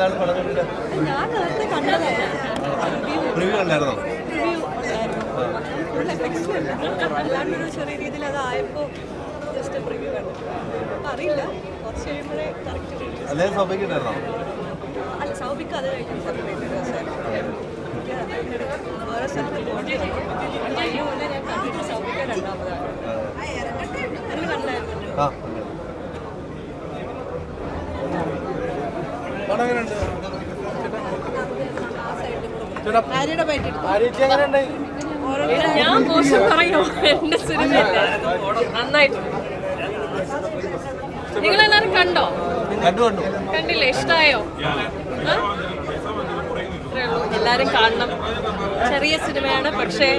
ഞാൻ നേരത്തെ കണ്ടതല്ല. റിവ്യൂ കണ്ടായിരുന്നോ? ഫുൾ എഫക്ട്സിലല്ല, അല്ലാണ്ടൊരു ചെറിയ രീതിയിൽ അതായപ്പോൾ ജസ്റ്റ് പ്രിവ്യൂ കണ്ടു. അപ്പം അറിയില്ല, കുറച്ച് കഴിയുമ്പോഴേ കറക്റ്റ് റിവ്യൂ. അല്ലേ സൗഭിക്കുണ്ടായിരുന്നോ? അല്ല, സൗഭിക്ക് അത് കഴിഞ്ഞ് സെപ്പറേറ്റ് വേറെ സ്ഥലത്ത് പോകേണ്ടി അതിന് മുന്നേ ഞാൻ കണ്ടിട്ട് സൗഭിക്ക രണ്ടാമതാണ്. നിങ്ങൾ കണ്ടായിരുന്നു? ഞാൻ മോശം പറയോ? എന്റെ സിനിമ നന്നായിട്ട്. നിങ്ങളെല്ലാരും കണ്ടോ? കണ്ടില്ലേ? ഇഷ്ടായോ? എല്ലാരും കാണണം. ചെറിയ സിനിമയാണ്, പക്ഷേ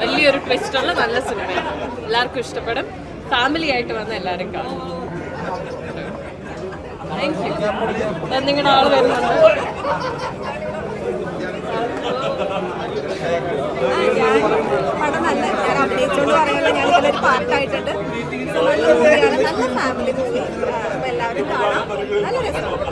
വലിയൊരു ട്വിസ്റ്റുള്ള നല്ല സിനിമയാണ്. എല്ലാവർക്കും ഇഷ്ടപ്പെടും. ഫാമിലി ആയിട്ട് വന്ന് എല്ലാവരും കാണും. Thank you. നിങ്ങളുടെ ആള് വരുന്നുണ്ട്. പടം നല്ല, ഞാൻ അഭിനയിച്ചുകൊണ്ട് പറയാനുള്ള ഞാൻ ഇതിലൊരു പാർട്ടായിട്ടുണ്ട്. നല്ല മൂവിയാണ്, നല്ല ഫാമിലി മൂവി. അപ്പോൾ എല്ലാവരും കാണാം, നല്ല രസമാണ്.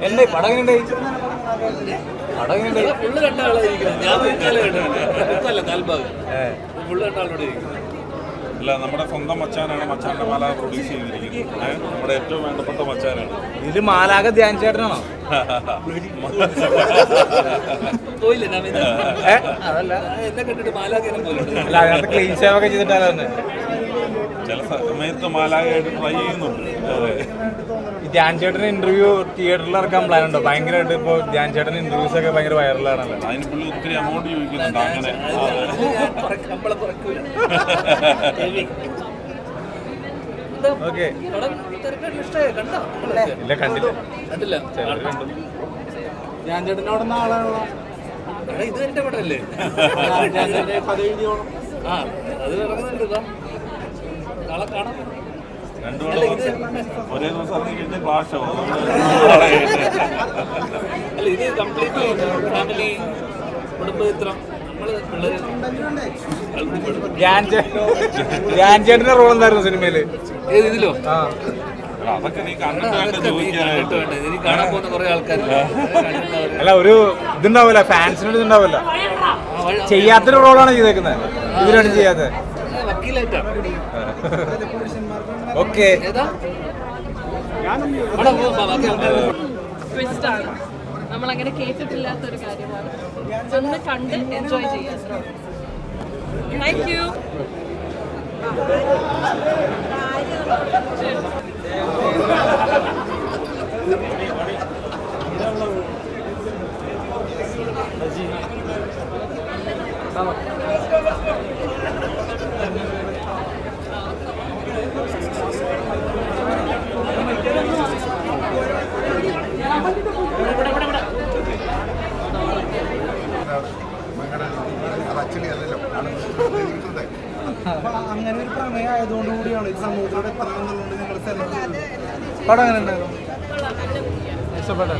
എന്റെ പടം ഫുള്ള് കണ്ട ആളായിരിക്കും. ഞാൻ ബുക്കല്ല കാൽഭാഗം ഫുള്ള് കണ്ട ആളോട് ഇരിക്കും. അല്ല, നമ്മുടെ സ്വന്തം മച്ചാനാണ് മച്ചാന്റെ മാലാക പ്രൊഡ്യൂസ് ചെയ്തിരിക്കുന്നത്. നമ്മുടെ ഏറ്റവും വേണ്ടപ്പെട്ട മച്ചാനാണ്. ഇതില് മാലാക ധ്യാൻ ചേട്ടനാണോ? പോയില്ലേ അതല്ല, എന്നെ കണ്ടിട്ട് മാലാഖേനെ പോലെ അല്ല അതിനകത്ത് ക്ലീൻ ഷേവ് ഒക്കെ ചെയ്തിട്ടാണ് തന്നെ. ചില സമയത്ത് മാലാകയായിട്ട് ട്രൈ ചെയ്യുന്നുണ്ട്. അതെ, ഈ ധ്യാൻ ചേട്ടന് ഇന്റർവ്യൂ തിയേറ്ററിൽ ഇറക്കാൻ പ്ലാൻ ഉണ്ടോ? ഭയങ്കരമായിട്ട് ഇപ്പൊ ധ്യാൻ ചേട്ടൻ ഇന്റർവ്യൂസ് ഒക്കെ ഭയങ്കര വൈറലാണല്ലോ. അതിന് പുള്ളി ഒത്തിരി എമൗണ്ട് ചോദിക്കുന്നുണ്ട്. അങ്ങനെ നമ്മളെ കുറയ്ക്കൂല. ഓക്കെ, കണ്ടോ? ഇല്ല കണ്ടില്ല. കണ്ടില്ല. കണ്ടു. ഞാൻ ചേട്ടനോടൊന്നും ആളാണല്ലോ. ഇത് എന്റെ പടമല്ലേ? ആ, അത് ഇറങ്ങുന്നുണ്ട്. നാളെ കാണാം. ഒരേ ദിവസം ഇറങ്ങി ക്ലാഷ് ആവും. അല്ല, ഇത് കംപ്ലീറ്റ് ഫാമിലി കുടുംബചിത്രം. ധ്യാൻ ചേട്ടന്റെ റോൾ എന്തായിരുന്നു സിനിമയില്? ഏത് ഇതിലോ? അതൊക്കെ നീ കണ്ടിട്ട് ചോദിക്കാനായിട്ട്. ഇനി കാണാൻ പോകുന്ന കുറെ ആൾക്കാരില്ല. അല്ല, ഒരു ഇതുണ്ടാവില്ല, ഫാൻസിനൊരു ഇതുണ്ടാവില്ല. ചെയ്യാത്തൊരു റോളാണ് ചെയ്തേക്കുന്നത്, ഇതിലാണ് ചെയ്യാത്തത്. വക്കീലായിട്ടാണ്. ഓക്കെ, ട്വിസ്റ്റാണ്. നമ്മളങ്ങനെ കേട്ടിട്ടില്ലാത്തൊരു കാര്യമാണ്. ഒന്ന് കണ്ട് എൻജോയ് ചെയ്യാം. Thank you. അങ്ങനെ ഒരു പ്രമേയം ആയതുകൊണ്ട് കൂടിയാണ് ഇത് സമൂഹത്തിലൂടെ എത്തണമെന്നുള്ളത് നിങ്ങളുടെ സ്ഥലം. പടം അങ്ങനെ ഉണ്ടായിരുന്നു? ഇഷ്ടപ്പെട്ടു.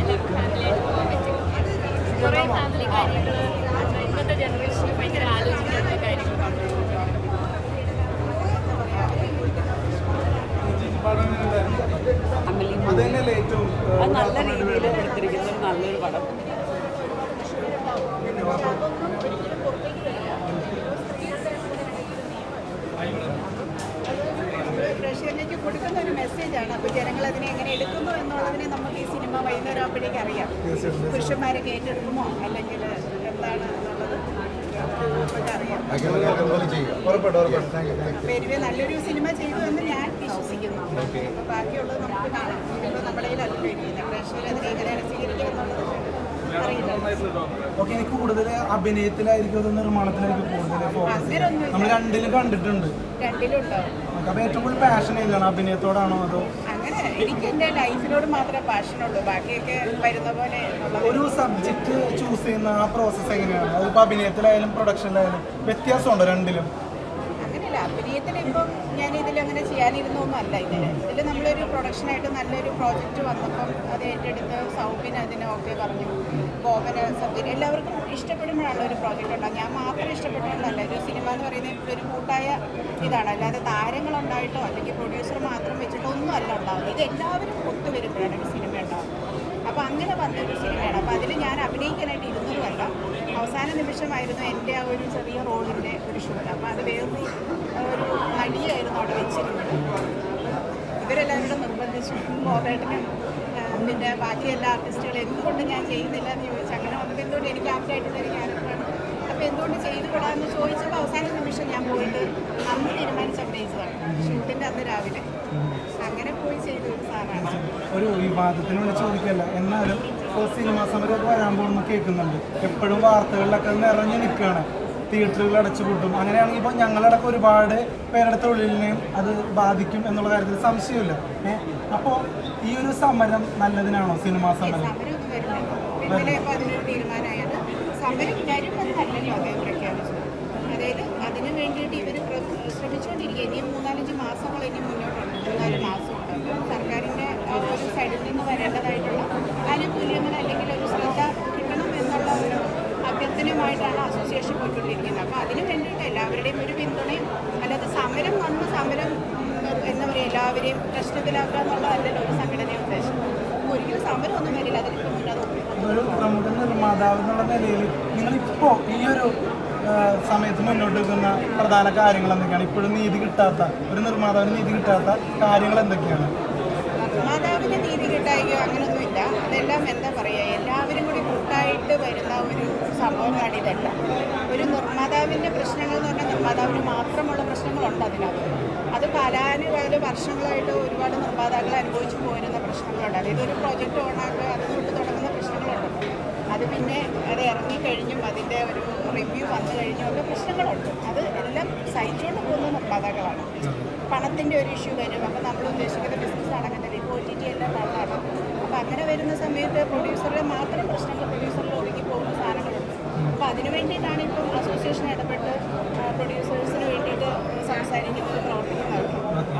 കുറേ ഫാമിലി കാര്യങ്ങൾ ഇന്നത്തെ ജനറേഷന് ഭയങ്കര ആലോചിക്കേണ്ട കാര്യങ്ങൾ. അത് തന്നെയല്ലേ ഏറ്റവും നല്ല രീതിയിൽ എടുത്തിരിക്കുന്ന നല്ലൊരു പടം. പ്രേക്ഷകരിലേക്ക് കൊടുക്കുന്ന ഒരു മെസ്സേജാണ്. അപ്പോൾ ജനങ്ങൾ അതിനെ എങ്ങനെ എടുക്കുന്നു എന്നുള്ളതിനെ നമുക്ക് ഈ സിനിമ വൈകുന്നേരം ആകുമ്പോഴേക്കും അറിയാം. പുരുഷന്മാരൊക്കെ ഏറ്റെടുക്കുമോ അല്ലെങ്കിൽ എന്താണ് എന്നുള്ളത് അറിയാം. പെരുവെ നല്ലൊരു സിനിമ ചെയ്തു എന്ന് ഞാൻ വിശ്വസിക്കുന്നു. അപ്പോൾ ബാക്കിയുള്ളത് നമുക്ക് കാണാം. ഇപ്പോൾ നമ്മുടെ കയ്യിലല്ലോ ഇരിക്കുന്നത്. പ്രേക്ഷകർ അതിനെ എങ്ങനെയാണ് സ്വീകരിക്കുക എന്നുള്ളത് അറിയില്ല. ഓക്കെ, എനിക്ക് കൂടുതൽ അഭിനയത്തിലായിരിക്കും അത് നിർമ്മാണത്തിലായിരിക്കും കൂടുതൽ ഫോക്കസ്. നമ്മൾ രണ്ടിലും കണ്ടിട്ടുണ്ട്. രണ്ടിലുണ്ടോ? അപ്പോൾ ഏറ്റവും കൂടുതൽ പാഷൻ ഏതാണ്? അഭിനയത്തോടാണോ അതോ? അങ്ങനെ എനിക്ക് എൻ്റെ ലൈഫിനോട് മാത്രമേ പാഷനുള്ളൂ. ബാക്കിയൊക്കെ വരുന്ന പോലെ ഒരു സബ്ജക്റ്റ് ചൂസ് ചെയ്യുന്ന ആ പ്രോസസ്സ് എങ്ങനെയാണ്? അതിപ്പോൾ അഭിനയത്തിലായാലും പ്രൊഡക്ഷനിലായാലും വ്യത്യാസമുണ്ടോ രണ്ടിലും? അങ്ങനെയല്ല, അഭിനയത്തിൽ ഇപ്പം ഞാൻ ഇതിലങ്ങനെ ചെയ്യാനിരുന്നൊന്നും അല്ല ഇതിൽ നമ്മളൊരു പ്രൊഡക്ഷനായിട്ട് നല്ലൊരു പ്രോജക്റ്റ് വന്നപ്പം അത് ഏറ്റെടുത്ത് സൗബിൻ അതിന് ഓക്കെ പറഞ്ഞു, ബോബന് സബ്ബിന് എല്ലാവർക്കും ഇഷ്ടപ്പെടുമ്പോഴാണ് ഒരു പ്രോജക്റ്റ് ഉണ്ടാകും. ഞാൻ മാത്രം ഇഷ്ടപ്പെട്ടുകൊണ്ടല്ല, ഒരു സിനിമ എന്ന് പറയുന്നത് ഇപ്പോൾ ഒരു കൂട്ടായ ഇതാണ്, അല്ലാതെ താരങ്ങളുണ്ടായിട്ടോ അല്ലെങ്കിൽ പ്രൊഡ്യൂസർ മാത്രം വെച്ചിട്ടോ ഒന്നും അല്ല ഉണ്ടാകുന്നത്. ഇത് എല്ലാവരും ഒത്തുവരുമ്പോഴാണ് ഒരു സിനിമ ഉണ്ടാകുന്നത്. അപ്പോൾ അങ്ങനെ വന്നൊരു സിനിമയാണ്. അപ്പോൾ അതിൽ ഞാൻ അഭിനയിക്കാനായിട്ട് ഇരുന്നതുമല്ല, അവസാന നിമിഷമായിരുന്നു എൻ്റെ ആ ഒരു ചെറിയ റോളിൻ്റെ ഒരു ഷൂട്ട്. അപ്പോൾ അത് വേറൊരു ഒരു നടിയായിരുന്നു അവിടെ വെച്ചിരുന്നത്. ഇവരെല്ലാവരും കൂടെ നിർബന്ധിച്ചു, ബോബേട്ടനും പിന്നെ ബാക്കി എല്ലാ ആർട്ടിസ്റ്റുകളും എന്തുകൊണ്ട് ഞാൻ ചെയ്യുന്നില്ല എന്ന് ചോദിച്ചു. അങ്ങനെ വന്നപ്പോൾ എന്തുകൊണ്ട് എനിക്ക് ആപ്റ്റായിട്ടുള്ളൊരു ക്യാരക്ടറാണ്, അപ്പോൾ എന്തുകൊണ്ട് ചെയ്തുകൂടാന്ന് ചോദിച്ചപ്പോൾ അവസാന നിമിഷം ഞാൻ പോയിട്ട് അന്ന് തീരുമാനിച്ച് അഭിനയിച്ചതാണ്. ഷൂട്ടിൻ്റെ അന്ന് രാവിലെ അങ്ങനെ പോയി ചെയ്ത ഒരു സാറാണ്. ഒരു വിവാദത്തിന് വേണ്ടി ചോദിക്കല്ല, എന്നാലും ഇപ്പോൾ സിനിമാ സമരമൊക്കെ വരാൻ പോകുന്നു കേൾക്കുന്നുണ്ട്. എപ്പോഴും വാർത്തകളിലൊക്കെ നിറഞ്ഞു നിൽക്കുകയാണ്, തിയേറ്ററുകൾ അടച്ചുപൂട്ടും. അങ്ങനെയാണെങ്കിൽ ഇപ്പോൾ ഞങ്ങളടക്കം ഒരുപാട് പേരുടെ തൊഴിലിനെയും അത് ബാധിക്കും എന്നുള്ള കാര്യത്തിൽ സംശയമില്ല. അപ്പോൾ ഈ ഒരു സമരം നല്ലതിനാണോ സിനിമാ സമരം? സമരമൊന്നും വരുന്നില്ല. ഇന്നലെ ഇപ്പോൾ അതിനൊരു തീരുമാനമായത് സമരം വരുമെന്നല്ലല്ലോ അദ്ദേഹം പ്രഖ്യാപിച്ചത്. അതായത് അതിന് വേണ്ടിയിട്ട് ഇവർ ശ്രമിച്ചുകൊണ്ടിരിക്കുക. ഇനിയും 3-4 മാസങ്ങൾ ഇനി മുന്നോട്ടുണ്ട്, 3-4 മാസമുണ്ട്. അപ്പോൾ സർക്കാരിൻ്റെ ഒരു സൈഡിൽ നിന്ന് വരേണ്ടതായിട്ടുള്ള ആനുകൂല്യങ്ങൾ അല്ലെങ്കിൽ ഒരു ശ്രദ്ധ കിട്ടണം എന്നുള്ള ഒരു അഭ്യർത്ഥനയുമായിട്ടാണ് അസോസിയേഷൻ പോയിക്കൊണ്ടിരിക്കുന്നത്. അപ്പോൾ അതിന് വേണ്ടിയിട്ട് എല്ലാവരുടെയും ഒരു പിന്തുണയും, അല്ലാതെ സമരം വന്ന് സമരം എന്താ പറയുക എല്ലാവരെയും പ്രശ്നത്തിലാക്കുക എന്നുള്ളതല്ലല്ലോ ഒരു സംഘടനയുടെ ഉദ്ദേശം. ഒരിക്കലും സമരമൊന്നും വരില്ല. അതിനിപ്പോൾ ഒരു പ്രമുഖ നിർമ്മാതാവ് എന്നുള്ള നിലയിൽ നിങ്ങളിപ്പോൾ ഈ ഒരു സമയത്ത് മുന്നോട്ട് വെക്കുന്ന പ്രധാന കാര്യങ്ങൾ എന്തൊക്കെയാണ്? ഇപ്പോഴും നീതി കിട്ടാത്ത ഒരു നിർമ്മാതാവിന് നീതി കിട്ടാത്ത കാര്യങ്ങൾ എന്തൊക്കെയാണ്? നിർമ്മാതാവിന് നീതി കിട്ടായോ അങ്ങനെയൊന്നുമില്ല. അതെല്ലാം എന്താ പറയുക, എല്ലാവരും കൂടി കൂട്ടായിട്ട് വരുന്ന ഒരു സംഭവമാണ് ഇതെല്ലാം. ഒരു നിർമ്മാതാവിൻ്റെ പ്രശ്നങ്ങൾ എന്ന് പറഞ്ഞാൽ നിർമ്മാതാവിന് മാത്രമുള്ള പ്രശ്നങ്ങളുണ്ട് അതിനകത്ത്. അത് കാലാനുകാല വർഷങ്ങളായിട്ട് ഒരുപാട് നിർമ്മാതാക്കൾ അനുഭവിച്ചു പോരുന്ന പ്രശ്നങ്ങളുണ്ട്. അതായത് ഒരു പ്രോജക്റ്റ് ഓണാക്കുക അതുകൊണ്ട് തുടങ്ങുന്ന പ്രശ്നങ്ങളുണ്ട്. അത് പിന്നെ അത് ഇറങ്ങിക്കഴിഞ്ഞും അതിൻ്റെ ഒരു റിവ്യൂ വന്നു കഴിഞ്ഞും ഒക്കെ പ്രശ്നങ്ങളുണ്ട്. അത് എല്ലാം സഹിച്ചുകൊണ്ട് പോകുന്ന നിർമ്മാതാക്കളാണ്. പണത്തിൻ്റെ ഒരു ഇഷ്യൂ വരും. അപ്പോൾ നമ്മൾ ഉദ്ദേശിക്കുന്ന ബിസിനസ് നടക്കുന്നില്ല. ഇപ്പോൾ OTT എല്ലാം നല്ലതാണ്. അപ്പോൾ അങ്ങനെ വരുന്ന സമയത്ത് പ്രൊഡ്യൂസറുടെ മാത്രം പ്രശ്നങ്ങൾ പ്രൊഡ്യൂസറിൽ ഒതുങ്ങി പോകുന്ന സാധനങ്ങളുണ്ട്. അപ്പോൾ അതിന് വേണ്ടിയിട്ടാണ് ഇപ്പം അസോസിയേഷൻ ഇടപെട്ട് പ്രൊഡ്യൂസേഴ്സിന് വേണ്ടിയിട്ട് സംസാരിക്കുന്നത്, പ്രവർത്തിക്കുന്നത്.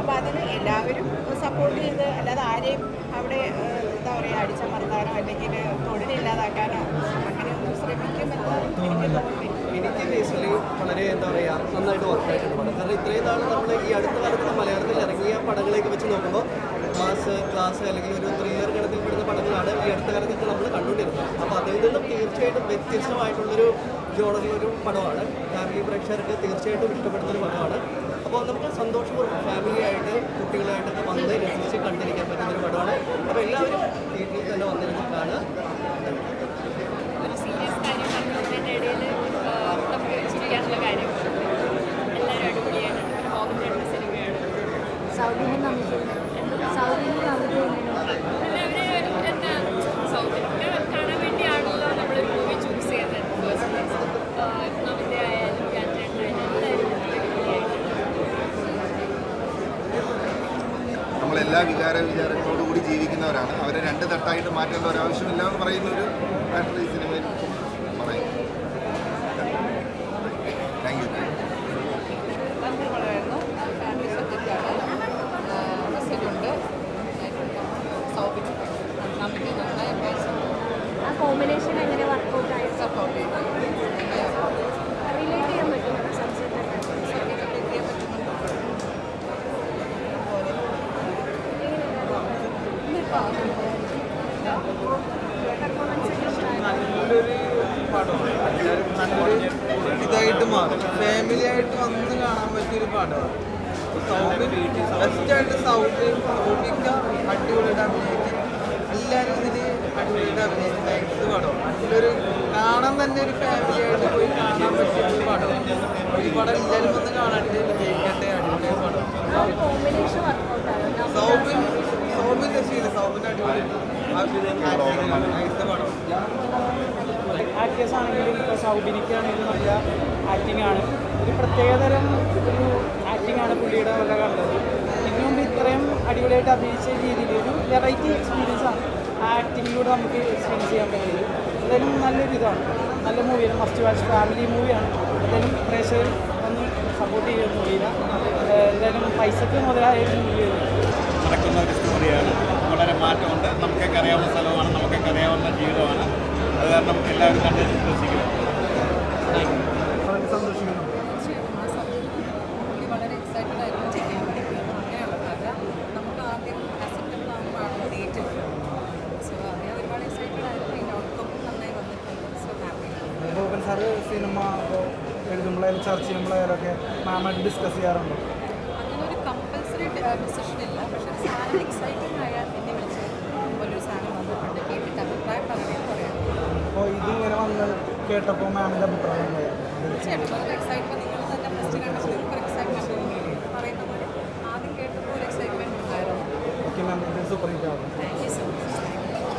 അപ്പോൾ അതിന് എല്ലാവരും സപ്പോർട്ട് ചെയ്ത്, അല്ലാതെ ആരെയും അവിടെ എന്താ പറയുക അടിച്ചമർത്താനോ അല്ലെങ്കിൽ തൊഴിലില്ലാതാക്കാനോ അങ്ങനെയൊന്നും ശ്രമിക്കുമെന്ന് എനിക്ക് തോന്നുന്നില്ല. എനിക്ക് ബേസിക്കലി വളരെ എന്താ പറയുക നന്നായിട്ട് വർക്കായിട്ടുണ്ട് പടം. കാരണം ഇത്രയും നാൾ നമ്മൾ ഈ അടുത്ത കാലത്ത് മലയാളത്തിൽ ഇറങ്ങിയ പടങ്ങളെയൊക്കെ വെച്ച് നോക്കുമ്പോൾ മാസ് ക്ലാസ് അല്ലെങ്കിൽ ഒരു ത്രില്ലർ ഗണത്തിൽപ്പെടുന്ന പടങ്ങളാണ് ഈ അടുത്ത കാലത്തൊക്കെ നമ്മൾ കണ്ടുകൊണ്ടിരുന്നത്. അപ്പോൾ അതിൽ നിന്നും തീർച്ചയായിട്ടും വ്യത്യസ്തമായിട്ടുള്ളൊരു ജോണറിലൊരു പടമാണ്. ഫാമിലി പ്രേക്ഷകർക്ക് തീർച്ചയായിട്ടും ഇഷ്ടപ്പെടുന്നൊരു പടമാണ്. അപ്പോൾ നമുക്ക് സന്തോഷപൂർവ്വം ഫാമിലിയായിട്ട് കുട്ടികളായിട്ടൊക്കെ വന്ന് രസിച്ച് കണ്ടിരിക്കാൻ പറ്റുന്നൊരു പടമാണ്. അപ്പോൾ എല്ലാവരും തിയേറ്ററിൽ തന്നെ വന്നിരുന്ന് കാണുക. സീരിയസ് കാര്യം പറഞ്ഞതിൻ്റെ ഇടയിൽ നമുക്ക് ചിരിക്കാനുള്ള കാര്യം എല്ലാവരും അടിപൊളിയാണ്. കോമഡിയുള്ള സിനിമയാണ്. സൗദിനെ നമുക്ക് എന്താ സൗദിനെ കാണാൻ വേണ്ടിയാണല്ലോ നമ്മൾ മൂവി ചൂസ് ചെയ്യുന്നത്. ഫസ്റ്റ് പ്ലേസ് നമിത ആയാലും ക്യാൻറ്റേണ്ടായാലും എല്ലാവരും അടിപൊളിയായിട്ട്. നമ്മളെല്ലാ വിചാരങ്ങളോടുകൂടി ജീവിക്കുന്നവരാണ്. അവരെ 2 തട്ടായിട്ട് മാറ്റേണ്ട ഒരു ആവശ്യമില്ല എന്ന് പറയുന്ന ഒരു മാറ്റർ ഈ സിനിമയിൽ പറയും. Thank you. നല്ലൊരു പടമായിരുന്നു. ഫാമിലി സബ്ജക്റ്റാണ്. മെസ്സേജുണ്ട്. സൗബിൻ നമുക്ക് നന്നായി ആ കോമ്പിനേഷൻ എങ്ങനെ വർക്കൗട്ട് ആയി സപ്പോർട്ട് ചെയ്തു. റിലേറ്റ് ചെയ്യാൻ പറ്റും സബ്ജക്റ്റ് സബ്ജക്റ്റൊക്കെ ചെയ്യാൻ പറ്റുന്നുണ്ട്. നല്ലൊരു പടമാണ്. എല്ലാവരും നല്ലൊരു ഇതായിട്ട് മാറും. ഫാമിലി ആയിട്ട് വന്ന് കാണാൻ പറ്റിയൊരു പടമാണ്. സൗബിൻ ബെസ്റ്റായിട്ട് സൗബിക്ക അടിപൊളിയായിട്ട് അഭിനയിക്കും. എല്ലാവരും ഇതിൽ അടിപൊളിയായിട്ട് അഭിനയിക്കും. നൈസ് പടമാണ്. അതിലൊരു കാണാൻ തന്നെ ഒരു ഫാമിലി ആയിട്ട് പോയി കാണാൻ പറ്റിയൊരു പടമാണ്. ഈ പടം എല്ലാവരും വന്ന് കാണട്ടെ, വിജയിക്കട്ടെ. അടിപൊളിയായ പടം. കോമ്പിനേഷൻ വർക്കൗട്ട് ആണ്. സൗബിൻ രക്ഷയില്ല. സൗബിൻ അടിപൊളി നൈസ് പടം. ആക്ടേഴ്സ് ആണെങ്കിലും ഇപ്പോൾ സൗബിനിക്കാണെങ്കിലും നല്ല ആക്ടിംഗ് ആണ്. ഒരു പ്രത്യേകതരം ഒരു ആക്ടിംഗ് ആണ് പുള്ളിയുടെ വല്ല കണ്ടത്. ഇതിനു മുമ്പ് ഇത്രയും അടിപൊളിയായിട്ട് അഭിനയിച്ച രീതിയിൽ ഒരു വെറൈറ്റി എക്സ്പീരിയൻസ് ആണ് ആ ആക്ടിങ്ങിലൂടെ നമുക്ക് എക്സ്പീരിയൻസ് ചെയ്യാൻ പറ്റിയത്. എന്തായാലും നല്ലൊരു ഇതാണ്, നല്ല മൂവിയാണ്. മസ്റ്റ് വാച്ച് ഫാമിലി മൂവിയാണ്. എന്തായാലും പ്രേക്ഷകർ ഒന്ന് സപ്പോർട്ട് ചെയ്യുന്നില്ല. എന്തായാലും പൈസക്ക് മുതലായൊരു മൂവി നടക്കുന്ന ഒരു സ്റ്റോറിയാണ്. വളരെ മാറ്റമുണ്ട്. നമുക്കൊക്കെ അറിയാവുന്ന സ്ഥലമാണ്, നമുക്കൊക്കെ അറിയാവുന്ന ജീവിതമാണ്. അത് കാരണം എല്ലാവരും കണ്ട് രസിക്കുന്നു. വളരെ സന്തോഷിക്കുന്നു. വളരെ എക്സൈറ്റഡ് ആയിരുന്നു ചെയ്യാൻ വേണ്ടിയിട്ട്. അങ്ങനെയുള്ള കഥ നമുക്ക് ആദ്യം അക്സെപ്റ്റബിൾ ആകുമ്പോഴാണ് ഡേറ്റ്. സോ അങ്ങനെ ഒരുപാട് എക്സൈറ്റഡ് ആയിരുന്നു. അതിൻ്റെ ഔട്ട്കം നന്നായി വന്നിട്ടുണ്ട്. So happy. Gopan sir cinema ഇപ്പോൾ എഴുതുമ്പോഴായാലും ചർച്ച ചെയ്യുമ്പോഴായാലൊക്കെ മാമായിട്ട് ഡിസ്കസ് ചെയ്യാറുണ്ടോ? അങ്ങനെ ഒരു കമ്പൽസറി ഡിസിഷൻ ഇല്ല. പക്ഷേ ഒരു സാധനം എക്സൈറ്റിംഗ് ആയാൽ എന്നെ വിളിച്ച് ഒരു സാധനം വന്നിട്ടുണ്ട് കേട്ടിട്ട് അഭിപ്രായം പറയുന്നത് പറയാം. അപ്പോൾ ഇതിങ്ങനെ വന്ന് കേട്ടപ്പോൾ മാമിൻ്റെ അഭിപ്രായം എന്തായിരുന്നു? തീർച്ചയായിട്ടും വളരെ എക്സൈറ്റ്മെൻറ്റ്. നിങ്ങൾ തന്നെ ഫസ്റ്റ് കണ്ടപ്പോൾ ഒരു എക്സൈറ്റ്മെൻറ്റ് പറയുന്ന പോലെ ആദ്യം കേട്ടപ്പോൾ ഒരു എക്സൈറ്റ്മെൻറ്റ് ഉണ്ടായിരുന്നു. ഓക്കെ മാം, ഇത് സൂപ്പർ ഹിറ്റ് ആവും. Thank you.